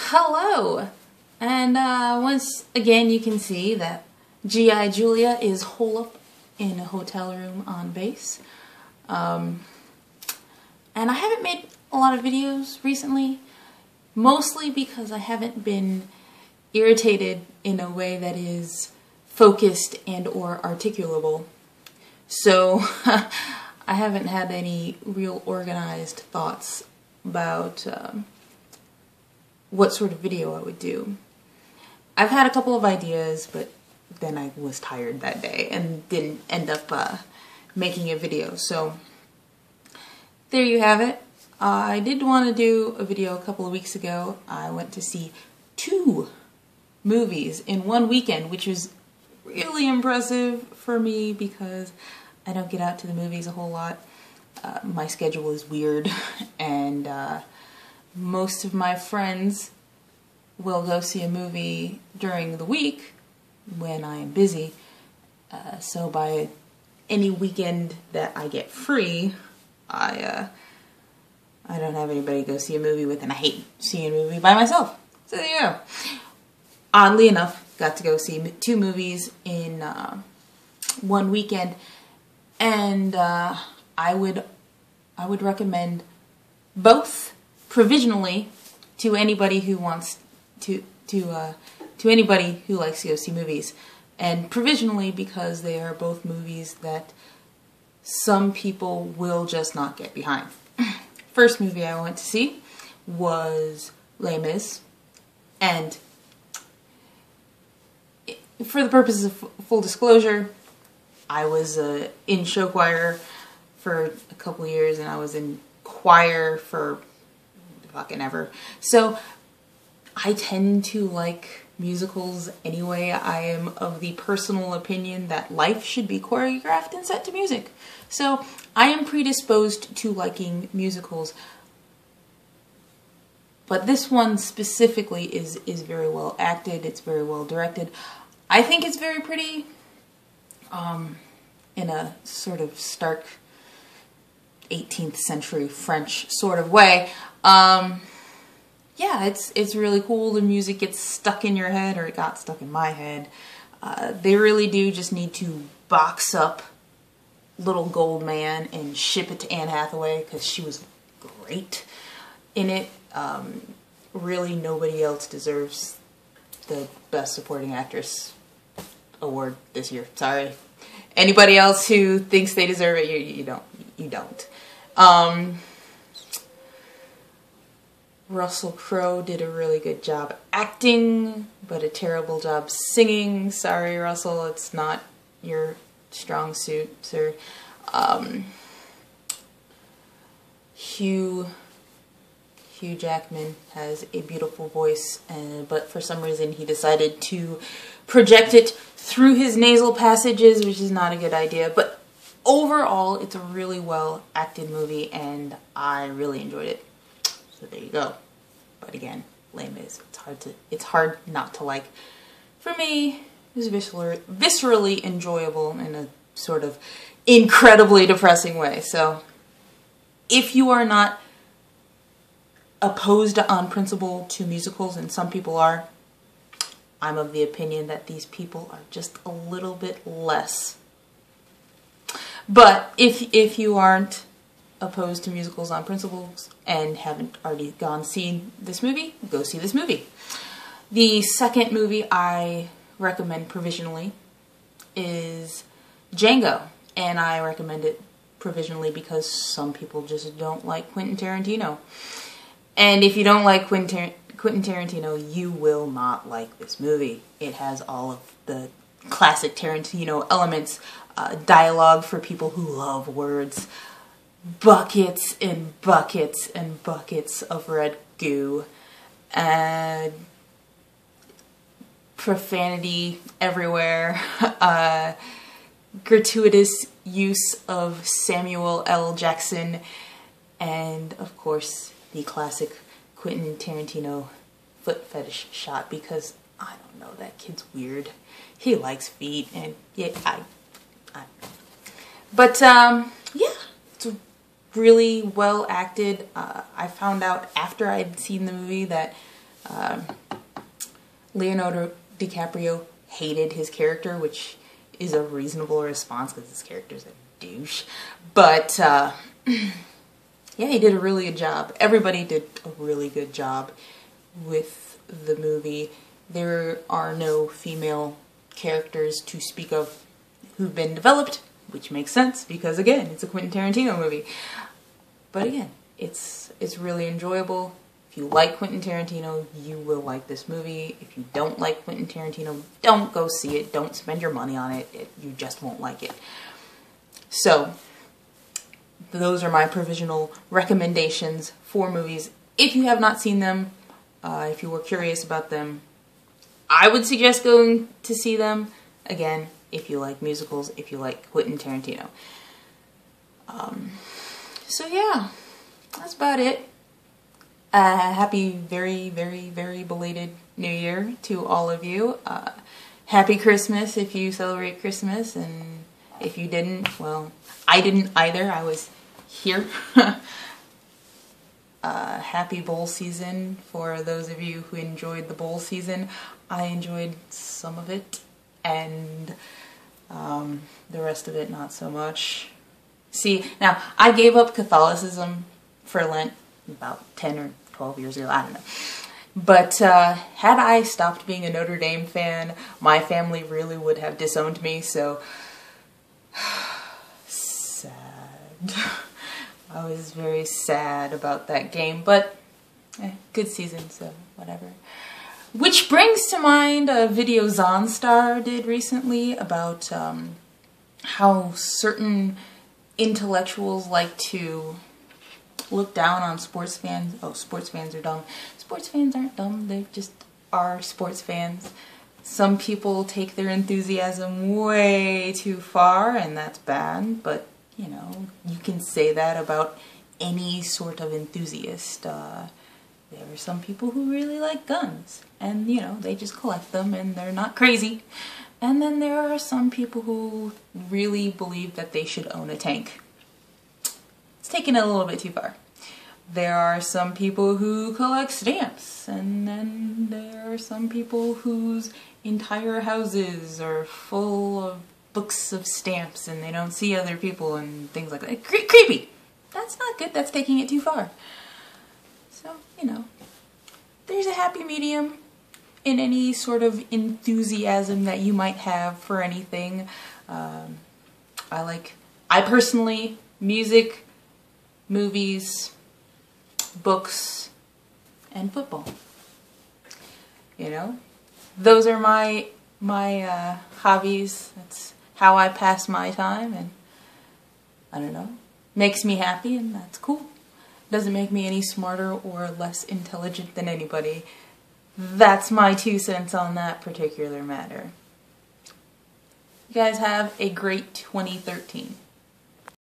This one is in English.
Hello! And once again you can see that G.I. Julia is hole up in a hotel room on base. And I haven't made a lot of videos recently, mostly because I haven't been irritated in a way that is focused and or articulable. So I haven't had any real organized thoughts about what sort of video I would do. I've had a couple of ideas, but then I was tired that day and didn't end up making a video. So there you have it. I did want to do a video a couple of weeks ago. I went to see 2 movies in one weekend, which was really impressive for me because I don't get out to the movies a whole lot. My schedule is weird, and most of my friends will go see a movie during the week when I am busy. So by any weekend that I get free, I don't have anybody to go see a movie with, and I hate seeing a movie by myself. So there you go. Oddly enough, got to go see 2 movies in one weekend, and I would recommend both provisionally to anybody who wants to anybody who likes to go see movies, and provisionally because they are both movies that some people will just not get behind. First movie I went to see was Les Mis, and for the purposes of full disclosure, I was in show choir for a couple of years, and I was in choir for fucking ever. So I tend to like musicals anyway. I am of the personal opinion that life should be choreographed and set to music. So I am predisposed to liking musicals. But this one specifically is very well acted. It's very well directed. I think it's very pretty, in a sort of stark 18th century French sort of way. Yeah, it's really cool. The music gets stuck in your head, or it got stuck in my head. They really do just need to box up Little Gold Man and ship it to Anne Hathaway, because she was great in it. Really, nobody else deserves the Best Supporting Actress award this year. Sorry. Anybody else who thinks they deserve it, you don't. Russell Crowe did a really good job acting, but a terrible job singing. Sorry, Russell, it's not your strong suit, sir. Hugh Jackman has a beautiful voice, but for some reason he decided to project it through his nasal passages, which is not a good idea. But overall, it's a really well acted movie, and I really enjoyed it. So there you go. But again, Les Mis. It's hard not to like. For me, it was viscerally enjoyable in a sort of incredibly depressing way. So if you are not opposed on principle to musicals, and some people are, I'm of the opinion that these people are just a little bit less. But if you aren't opposed to musicals on principles and haven't already seen this movie, go see this movie. The second movie I recommend provisionally is Django, and I recommend it provisionally because some people just don't like Quentin Tarantino. And if you don't like Quentin Tarantino, you will not like this movie. It has all of the classic Tarantino elements, dialogue for people who love words, buckets and buckets and buckets of red goo, and profanity everywhere, gratuitous use of Samuel L. Jackson, and of course the classic Quentin Tarantino foot fetish shot, because I don't know, that kid's weird. He likes feet, and yeah, but yeah, it's really well acted. I found out after I'd seen the movie that Leonardo DiCaprio hated his character, which is a reasonable response because his character's a douche. But yeah, he did a really good job. Everybody did a really good job with the movie. There are no female characters to speak of who've been developed, which makes sense because, again, it's a Quentin Tarantino movie. But again, it's really enjoyable. If you like Quentin Tarantino, you will like this movie. If you don't like Quentin Tarantino, don't go see it. Don't spend your money on it. You just won't like it. So, those are my provisional recommendations for movies. If you have not seen them, if you were curious about them, I would suggest going to see them. Again, if you like musicals, if you like Quentin Tarantino. So yeah, that's about it. Happy very, very, very belated New Year to all of you. Happy Christmas if you celebrate Christmas, and if you didn't, well, I didn't either. I was here. Happy bowl season for those of you who enjoyed the bowl season. I enjoyed some of it, and the rest of it not so much. See, now, I gave up Catholicism for Lent about 10 or 12 years ago, I don't know. But had I stopped being a Notre Dame fan, my family really would have disowned me, so sad. I was very sad about that game, but good season, so whatever. Which brings to mind a video Zonstar did recently about how certain intellectuals like to look down on sports fans. Oh, sports fans are dumb. Sports fans aren't dumb, they just are sports fans. Some people take their enthusiasm way too far, and that's bad, but you know, you can say that about any sort of enthusiast. There are some people who really like guns, and you know, they just collect them and they're not crazy. And then there are some people who really believe that they should own a tank. It's taken it a little bit too far. There are some people who collect stamps, and then there are some people whose entire houses are full of books of stamps and they don't see other people and things like that. Creepy! That's not good, that's taking it too far. So, you know, there's a happy medium in any sort of enthusiasm that you might have for anything. I personally, music, movies, books, and football. You know, those are my hobbies. That's how I pass my time, and I don't know, makes me happy, and that's cool. Doesn't make me any smarter or less intelligent than anybody. That's my 2 cents on that particular matter. You guys have a great 2013.